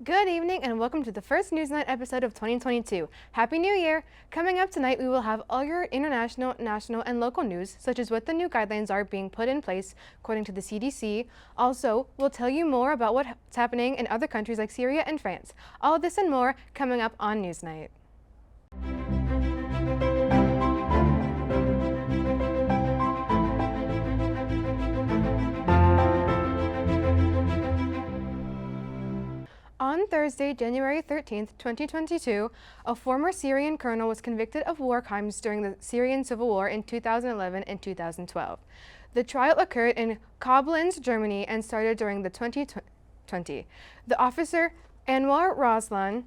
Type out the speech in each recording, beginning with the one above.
Good evening and welcome to the first NewsNight episode of 2022. Happy New Year! Coming up tonight, we will have all your international, national, and local news, such as what the new guidelines are being put in place according to the CDC. Also, we'll tell you more about what's happening in other countries like Syria and France. All of this and more coming up on NewsNight. On Thursday, January 13th, 2022, a former Syrian colonel was convicted of war crimes during the Syrian civil war in 2011 and 2012. The trial occurred in Koblenz, Germany, and started during the 2020. The officer, Anwar Raslan,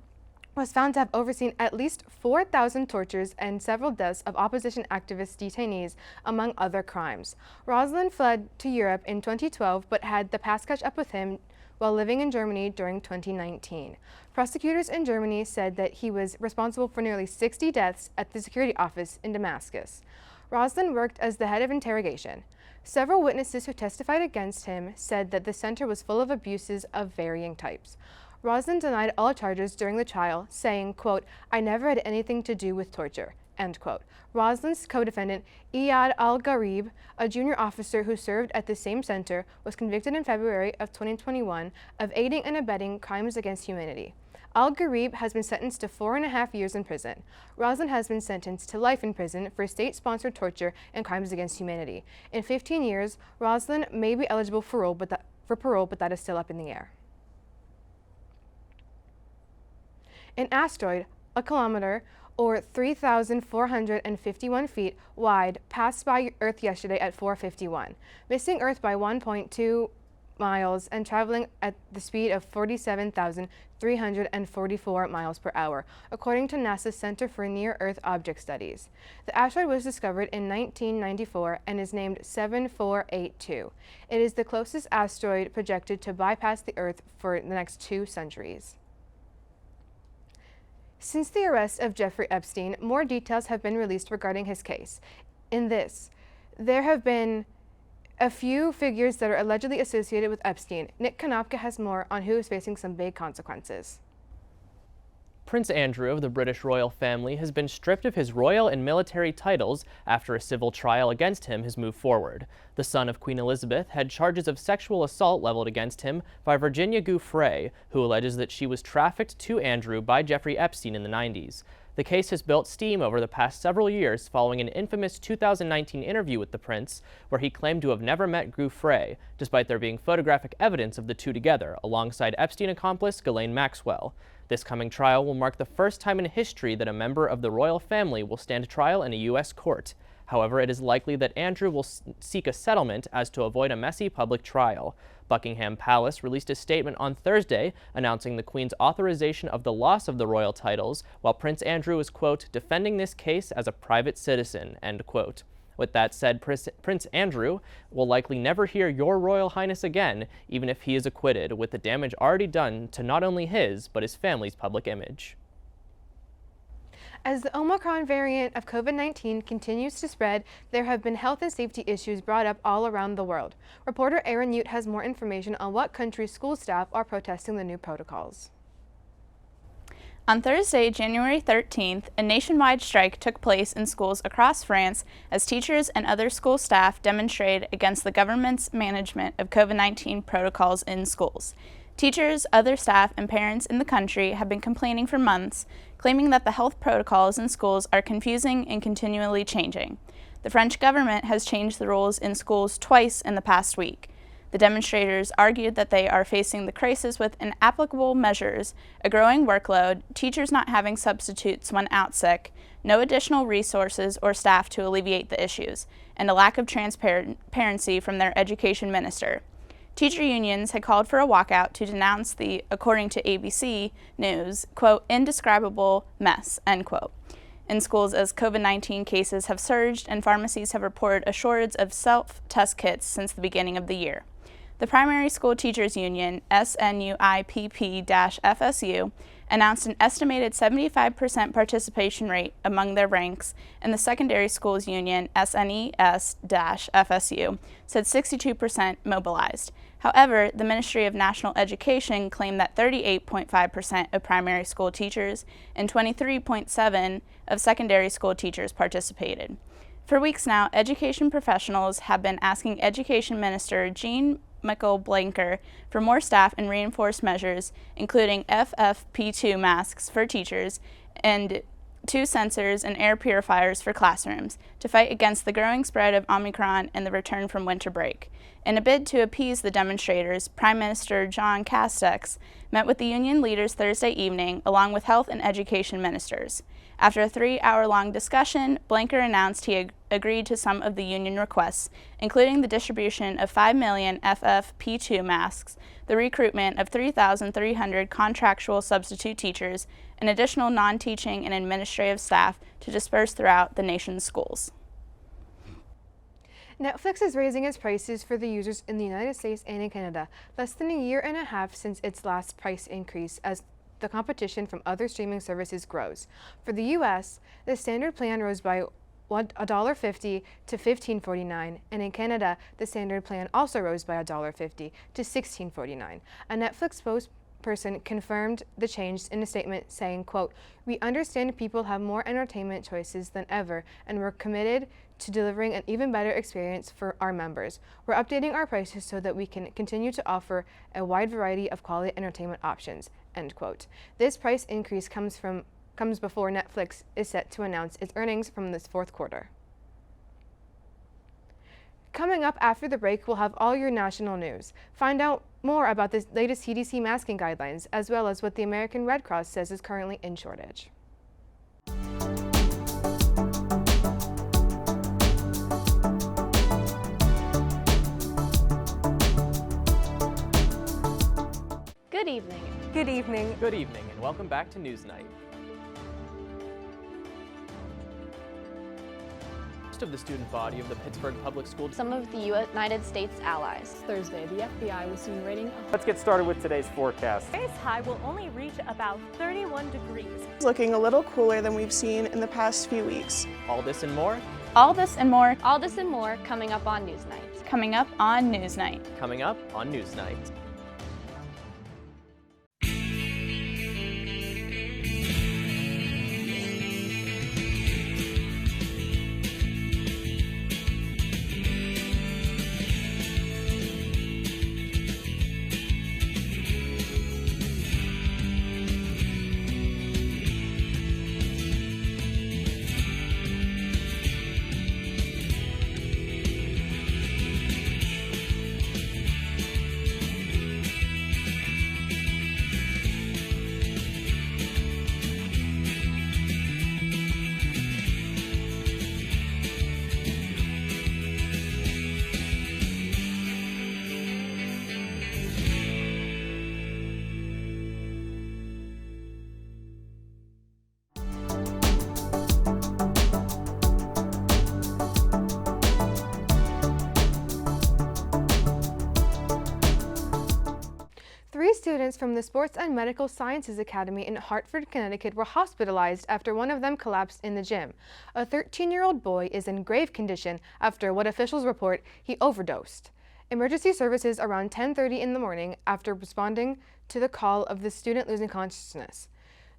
was found to have overseen at least 4,000 tortures and several deaths of opposition activist detainees, among other crimes. Raslan fled to Europe in 2012, but had the past catch up with him while living in Germany during 2019. Prosecutors in Germany said that he was responsible for nearly 60 deaths at the security office in Damascus. Raslan worked as the head of interrogation. Several witnesses who testified against him said that the center was full of abuses of varying types. Raslan denied all charges during the trial, saying, quote, "I never had anything to do with torture," end quote. Raslan's co-defendant, Iyad al-Gharib, a junior officer who served at the same center, was convicted in February of 2021 of aiding and abetting crimes against humanity. Al-Gharib has been sentenced to 4.5 years in prison. Raslan has been sentenced to life in prison for state-sponsored torture and crimes against humanity. In 15 years, Raslan may be eligible for parole, but that is still up in the air. An asteroid, a kilometer, or 3,451 feet wide, passed by Earth yesterday at 4:51, missing Earth by 1.2 miles and traveling at the speed of 47,344 miles per hour, according to NASA's Center for Near-Earth Object Studies. The asteroid was discovered in 1994 and is named 7482. It is the closest asteroid projected to bypass the Earth for the next 2 centuries. Since the arrest of Jeffrey Epstein, more details have been released regarding his case. In this, there have been a few figures that are allegedly associated with Epstein. Nick Konopka has more on who is facing some big consequences. Prince Andrew of the British royal family has been stripped of his royal and military titles after a civil trial against him has moved forward. The son of Queen Elizabeth had charges of sexual assault leveled against him by Virginia Giuffre, who alleges that she was trafficked to Andrew by Jeffrey Epstein in the 90s. The case has built steam over the past several years following an infamous 2019 interview with the prince, where he claimed to have never met Giuffre, despite there being photographic evidence of the two together, alongside Epstein accomplice Ghislaine Maxwell. This coming trial will mark the first time in history that a member of the royal family will stand trial in a U.S. court. However, it is likely that Andrew will seek a settlement as to avoid a messy public trial. Buckingham Palace released a statement on Thursday announcing the Queen's authorization of the loss of the royal titles, while Prince Andrew is, quote, defending this case as a private citizen, end quote. With that said, Prince Andrew will likely never hear Your Royal Highness again, even if he is acquitted, with the damage already done to not only his, but his family's public image. As the Omicron variant of COVID-19 continues to spread, there have been health and safety issues brought up all around the world. Reporter Aaron Ute has more information on what countries' school staff are protesting the new protocols. On Thursday, January 13th, a nationwide strike took place in schools across France as teachers and other school staff demonstrated against the government's management of COVID-19 protocols in schools. Teachers, other staff, and parents in the country have been complaining for months, claiming that the health protocols in schools are confusing and continually changing. The French government has changed the rules in schools twice in the past week. The demonstrators argued that they are facing the crisis with inapplicable measures, a growing workload, teachers not having substitutes when out sick, no additional resources or staff to alleviate the issues, and a lack of transparency from their education minister. Teacher unions had called for a walkout to denounce the, according to ABC News, quote, indescribable mess, end quote, in schools as COVID-19 cases have surged and pharmacies have reported a shortage of self-test kits since the beginning of the year. The Primary School Teachers Union, SNUIPP-FSU, announced an estimated 75% participation rate among their ranks, and the Secondary Schools Union, SNES-FSU, said 62% mobilized. However, the Ministry of National Education claimed that 38.5% of primary school teachers and 23.7% of secondary school teachers participated. For weeks now, education professionals have been asking Education Minister Jean Michael-Blanker for more staff and reinforced measures, including FFP2 masks for teachers and 2 sensors and air purifiers for classrooms to fight against the growing spread of Omicron and the return from winter break. In a bid to appease the demonstrators, Prime Minister John Castex met with the union leaders Thursday evening, along with health and education ministers. After a 3-hour-long discussion, Blanker announced he agreed to some of the union requests, including the distribution of 5 million FFP2 masks, the recruitment of 3,300 contractual substitute teachers, and additional non-teaching and administrative staff to disperse throughout the nation's schools. Netflix is raising its prices for the users in the United States and in Canada, less than a year and a half since its last price increase, as the competition from other streaming services grows. For the U.S., the standard plan rose by $1.50 to $15.49, and in Canada, the standard plan also rose by $1.50 to $16.49. A Netflix spokesperson confirmed the change in a statement saying, quote, "We understand people have more entertainment choices than ever, and we're committed to delivering an even better experience for our members. We're updating our prices so that we can continue to offer a wide variety of quality entertainment options," end quote. This price increase comes before Netflix is set to announce its earnings from this fourth quarter. Coming up after the break, we'll have all your national news. Find out more about the latest CDC masking guidelines, as well as what the American Red Cross says is currently in shortage. Good evening. Good evening. Good evening, and welcome back to NewsNight. Most of the student body of the Pittsburgh Public School. Some of the United States allies. Thursday, the FBI was seen raiding. Let's get started with today's forecast. Today's high will only reach about 31 degrees. It's looking a little cooler than we've seen in the past few weeks. All this and more. All this and more All this and more coming up on NewsNight. coming up on NewsNight. Coming up on NewsNight. Three students from the Sports and Medical Sciences Academy in Hartford, Connecticut were hospitalized after one of them collapsed in the gym. A 13-year-old boy is in grave condition after what officials report he overdosed. Emergency services around 10:30 in the morning after responding to the call of the student losing consciousness.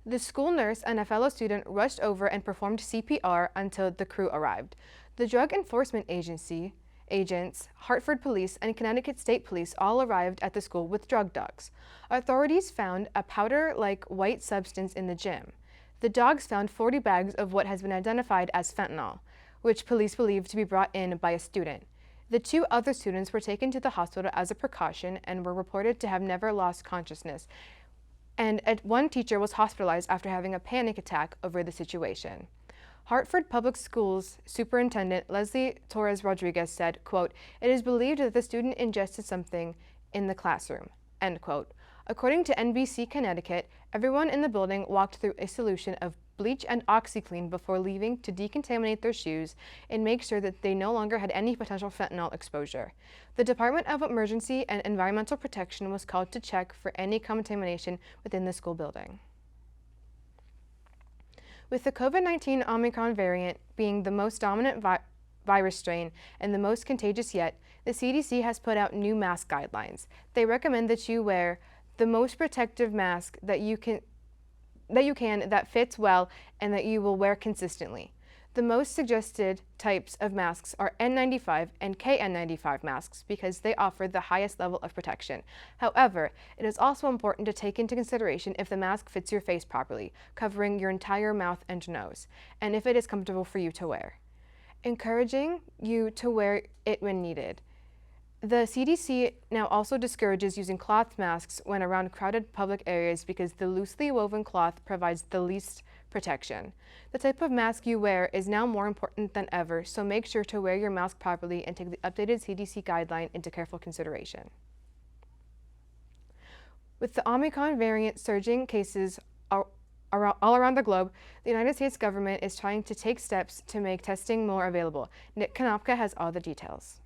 The school nurse and a fellow student rushed over and performed CPR until the crew arrived. The Drug Enforcement Agency agents, Hartford Police, and Connecticut State Police all arrived at the school with drug dogs. Authorities found a powder-like white substance in the gym. The dogs found 40 bags of what has been identified as fentanyl, which police believe to be brought in by a student. The 2 other students were taken to the hospital as a precaution and were reported to have never lost consciousness. And one teacher was hospitalized after having a panic attack over the situation. Hartford Public Schools Superintendent Leslie Torres Rodriguez said, quote, "It is believed that the student ingested something in the classroom," end quote. According to NBC Connecticut, everyone in the building walked through a solution of bleach and OxyClean before leaving to decontaminate their shoes and make sure that they no longer had any potential fentanyl exposure. The Department of Emergency and Environmental Protection was called to check for any contamination within the school building. With the COVID-19 Omicron variant being the most dominant virus strain and the most contagious yet, the CDC has put out new mask guidelines. They recommend that you wear the most protective mask that you can that fits well and that you will wear consistently. The most suggested types of masks are N95 and KN95 masks because they offer the highest level of protection. However, it is also important to take into consideration if the mask fits your face properly, covering your entire mouth and nose, and if it is comfortable for you to wear. Encouraging you to wear it when needed. The CDC now also discourages using cloth masks when around crowded public areas because the loosely woven cloth provides the least protection. The type of mask you wear is now more important than ever, so make sure to wear your mask properly and take the updated CDC guideline into careful consideration. With the Omicron variant surging cases all around the globe, the United States government is trying to take steps to make testing more available. Nick Kanopka has all the details.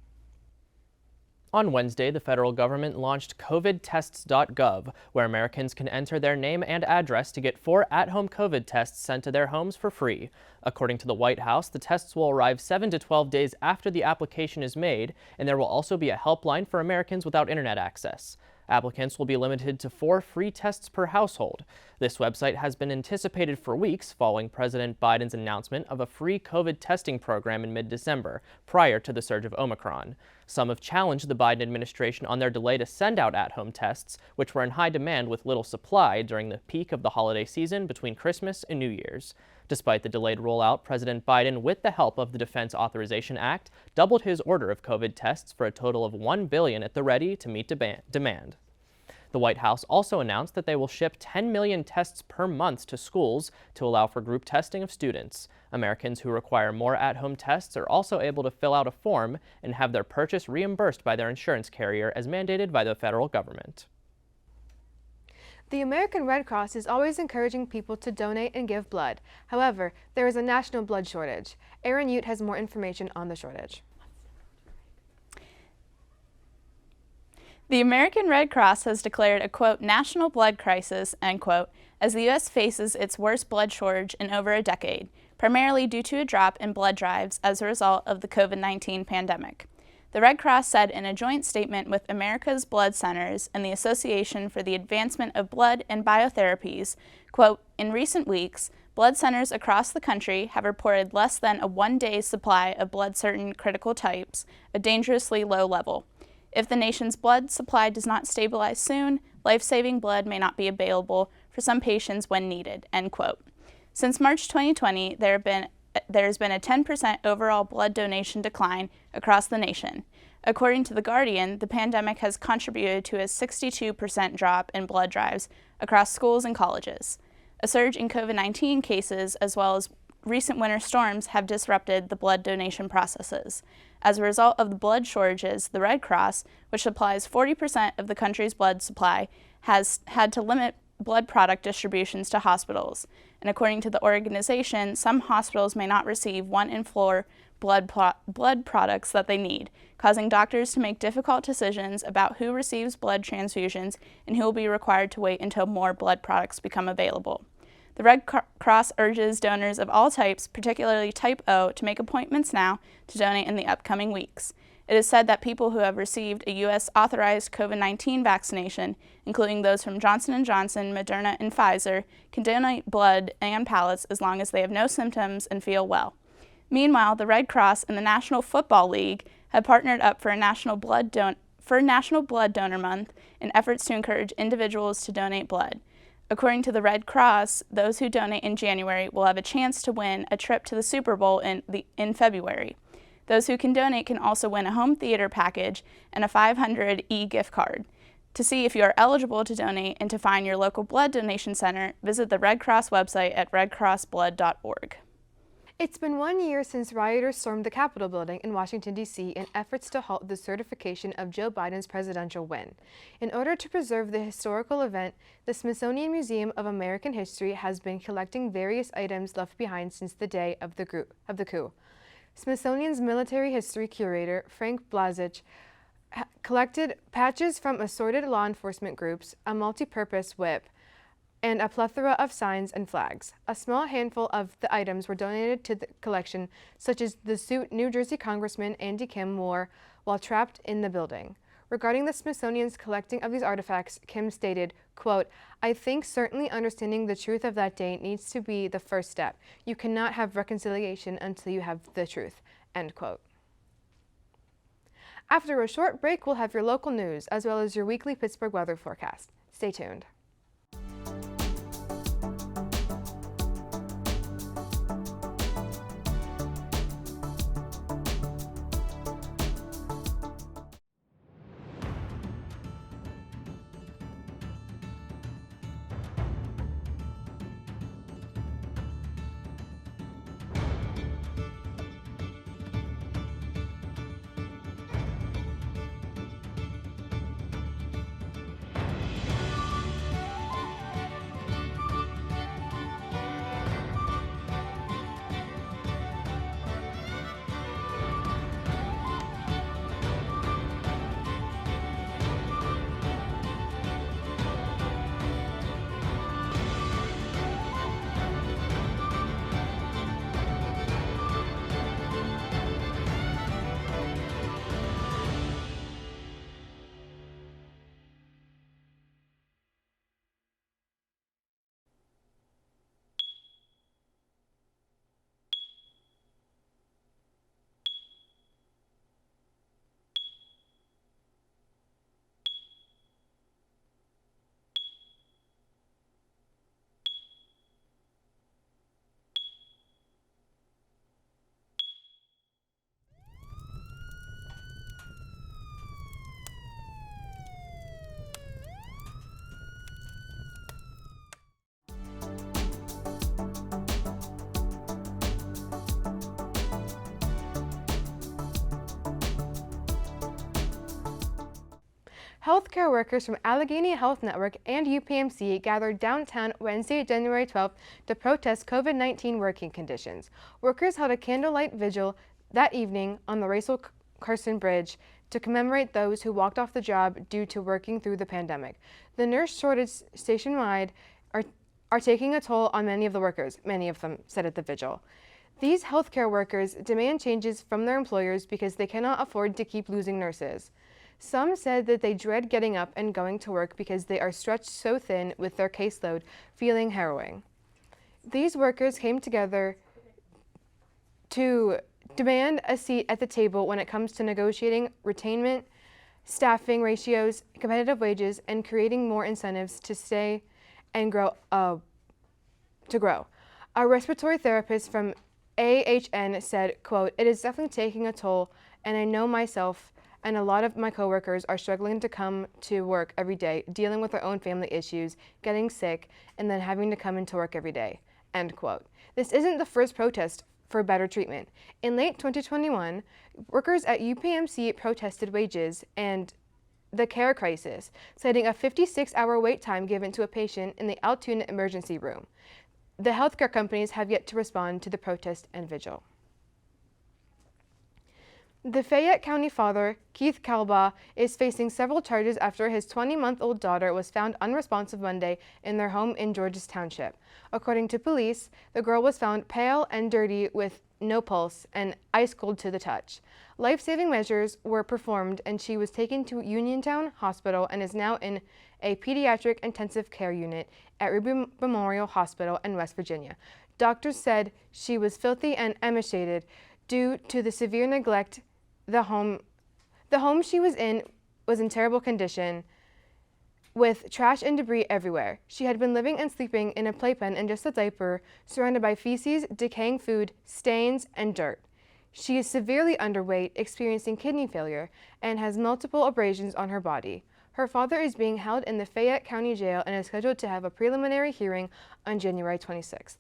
On Wednesday, the federal government launched covidtests.gov, where Americans can enter their name and address to get 4 at-home COVID tests sent to their homes for free. According to the White House, the tests will arrive 7 to 12 days after the application is made, and there will also be a helpline for Americans without internet access. Applicants will be limited to 4 free tests per household. This website has been anticipated for weeks following President Biden's announcement of a free COVID testing program in mid-December, prior to the surge of Omicron. Some have challenged the Biden administration on their delay to send out at-home tests, which were in high demand with little supply during the peak of the holiday season between Christmas and New Year's. Despite the delayed rollout, President Biden, with the help of the Defense Authorization Act, doubled his order of COVID tests for a total of $1 billion at the ready to meet demand. The White House also announced that they will ship 10 million tests per month to schools to allow for group testing of students. Americans who require more at-home tests are also able to fill out a form and have their purchase reimbursed by their insurance carrier as mandated by the federal government. The American Red Cross is always encouraging people to donate and give blood. However, there is a national blood shortage. Aaron Ute has more information on the shortage. The American Red Cross has declared a, quote, national blood crisis, end quote, as the U.S. faces its worst blood shortage in over a decade, primarily due to a drop in blood drives as a result of the COVID-19 pandemic. The Red Cross said in a joint statement with America's Blood Centers and the Association for the Advancement of Blood and Biotherapies, quote, in recent weeks, blood centers across the country have reported less than a one-day supply of blood-certain critical types, a dangerously low level. If the nation's blood supply does not stabilize soon, life-saving blood may not be available for some patients when needed, end quote. Since March 2020, there has been a 10% overall blood donation decline across the nation. According to The Guardian, the pandemic has contributed to a 62% drop in blood drives across schools and colleges. A surge in COVID-19 cases, as well as recent winter storms, have disrupted the blood donation processes. As a result of the blood shortages, the Red Cross, which supplies 40% of the country's blood supply, has had to limit blood product distributions to hospitals. And according to the organization, some hospitals may not receive 1 in 4 blood products that they need, causing doctors to make difficult decisions about who receives blood transfusions and who will be required to wait until more blood products become available. The Red Cross urges donors of all types, particularly type O, to make appointments now to donate in the upcoming weeks. It is said that people who have received a U.S. authorized COVID-19 vaccination, including those from Johnson & Johnson, Moderna, and Pfizer, can donate blood and pallets as long as they have no symptoms and feel well. Meanwhile, the Red Cross and the National Football League have partnered up for National Blood Donor Month in efforts to encourage individuals to donate blood. According to the Red Cross, those who donate in January will have a chance to win a trip to the Super Bowl in February. Those who can donate can also win a home theater package and a $500 e-gift card. To see if you are eligible to donate and to find your local blood donation center, visit the Red Cross website at redcrossblood.org. It's been 1 year since rioters stormed the Capitol building in Washington, D.C. in efforts to halt the certification of Joe Biden's presidential win. In order to preserve the historical event, the Smithsonian Museum of American History has been collecting various items left behind since the day of the coup. Smithsonian's military history curator, Frank Blazich, collected patches from assorted law enforcement groups, a multi-purpose whip, and a plethora of signs and flags. A small handful of the items were donated to the collection, such as the suit New Jersey Congressman Andy Kim wore while trapped in the building. Regarding the Smithsonian's collecting of these artifacts, Kim stated, quote, "I think certainly understanding the truth of that day needs to be the first step. You cannot have reconciliation until you have the truth," end quote. After a short break, we'll have your local news, as well as your weekly Pittsburgh weather forecast. Stay tuned. Healthcare workers from Allegheny Health Network and UPMC gathered downtown Wednesday, January 12th to protest COVID-19 working conditions. Workers held a candlelight vigil that evening on the Rachel Carson Bridge to commemorate those who walked off the job due to working through the pandemic. The nurse shortage statewide are taking a toll on many of the workers, many of them said at the vigil. These healthcare workers demand changes from their employers because they cannot afford to keep losing nurses. Some said that they dread getting up and going to work because they are stretched so thin with their caseload, feeling harrowing. These workers came together to demand a seat at the table when it comes to negotiating retainment, staffing ratios, competitive wages, and creating more incentives to stay and grow. A respiratory therapist from AHN said, quote, "It is definitely taking a toll, and I know myself and a lot of my coworkers are struggling to come to work every day, dealing with their own family issues, getting sick, and then having to come into work every day," end quote. This isn't the first protest for better treatment. In late 2021, workers at UPMC protested wages and the care crisis, citing a 56-hour wait time given to a patient in the Altoona emergency room. The healthcare companies have yet to respond to the protest and vigil. The Fayette County father, Keith Kalbaugh, is facing several charges after his 20-month-old daughter was found unresponsive Monday in their home in Georges Township. According to police, the girl was found pale and dirty with no pulse and ice cold to the touch. Life-saving measures were performed and she was taken to Uniontown Hospital and is now in a pediatric intensive care unit at Ruby Memorial Hospital in West Virginia. Doctors said she was filthy and emaciated due to the severe neglect. The home she was in was in terrible condition, with trash and debris everywhere. She had been living and sleeping in a playpen in just a diaper, surrounded by feces, decaying food, stains, and dirt. She is severely underweight, experiencing kidney failure, and has multiple abrasions on her body. Her father is being held in the Fayette County Jail and is scheduled to have a preliminary hearing on January 26th.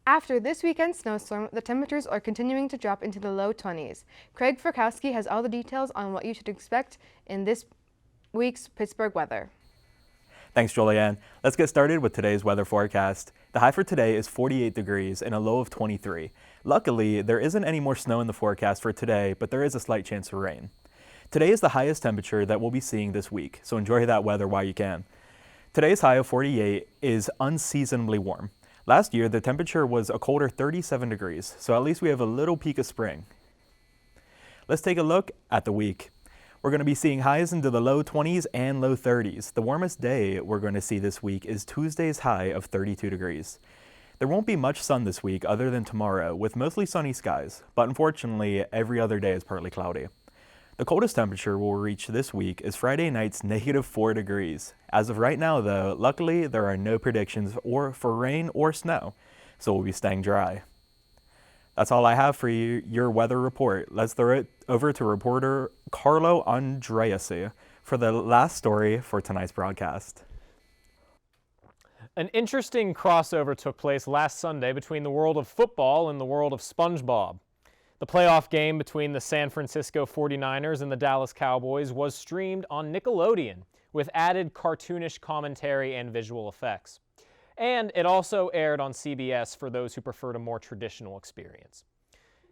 After this weekend's snowstorm, the temperatures are continuing to drop into the low 20s. Craig Frykowski has all the details on what you should expect in this week's Pittsburgh weather. Thanks, Julianne. Let's get started with today's weather forecast. The high for today is 48 degrees and a low of 23. Luckily, there isn't any more snow in the forecast for today, but there is a slight chance for rain. Today is the highest temperature that we'll be seeing this week, so enjoy that weather while you can. Today's high of 48 is unseasonably warm. Last year, the temperature was a colder 37 degrees, so at least we have a little peak of spring. Let's take a look at the week. We're going to be seeing highs into the low 20s and low 30s. The warmest day we're going to see this week is Tuesday's high of 32 degrees. There won't be much sun this week other than tomorrow, with mostly sunny skies, but unfortunately, every other day is partly cloudy. The coldest temperature we'll reach this week is Friday night's -4 degrees. As of right now, though, luckily there are no predictions for rain or snow, so we'll be staying dry. That's all I have for you, your weather report. Let's throw it over to reporter Carlo Andreassi for the last story for tonight's broadcast. An interesting crossover took place last Sunday between the world of football and the world of SpongeBob. The playoff game between the San Francisco 49ers and the Dallas Cowboys was streamed on Nickelodeon with added cartoonish commentary and visual effects. And it also aired on CBS for those who preferred a more traditional experience.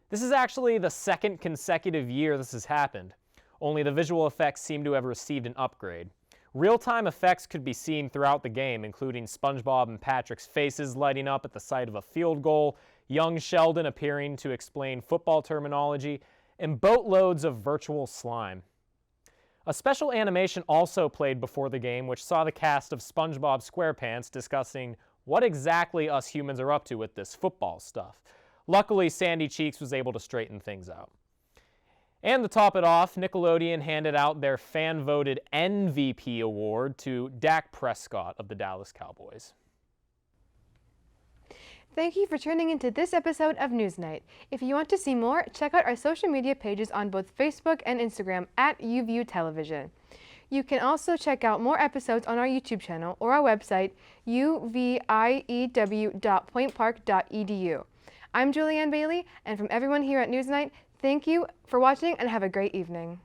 This is actually the second consecutive year this has happened, only the visual effects seem to have received an upgrade. Real-time effects could be seen throughout the game, including SpongeBob and Patrick's faces lighting up at the sight of a field goal, young Sheldon appearing to explain football terminology, and boatloads of virtual slime. A special animation also played before the game, which saw the cast of SpongeBob SquarePants discussing what exactly us humans are up to with this football stuff. Luckily, Sandy Cheeks was able to straighten things out. And to top it off, Nickelodeon handed out their fan-voted MVP award to Dak Prescott of the Dallas Cowboys. Thank you for tuning into this episode of NewsNight. If you want to see more, check out our social media pages on both Facebook and Instagram at UView Television. You can also check out more episodes on our YouTube channel or our website, uview.pointpark.edu. I'm Julianne Bailey, and from everyone here at NewsNight, thank you for watching and have a great evening.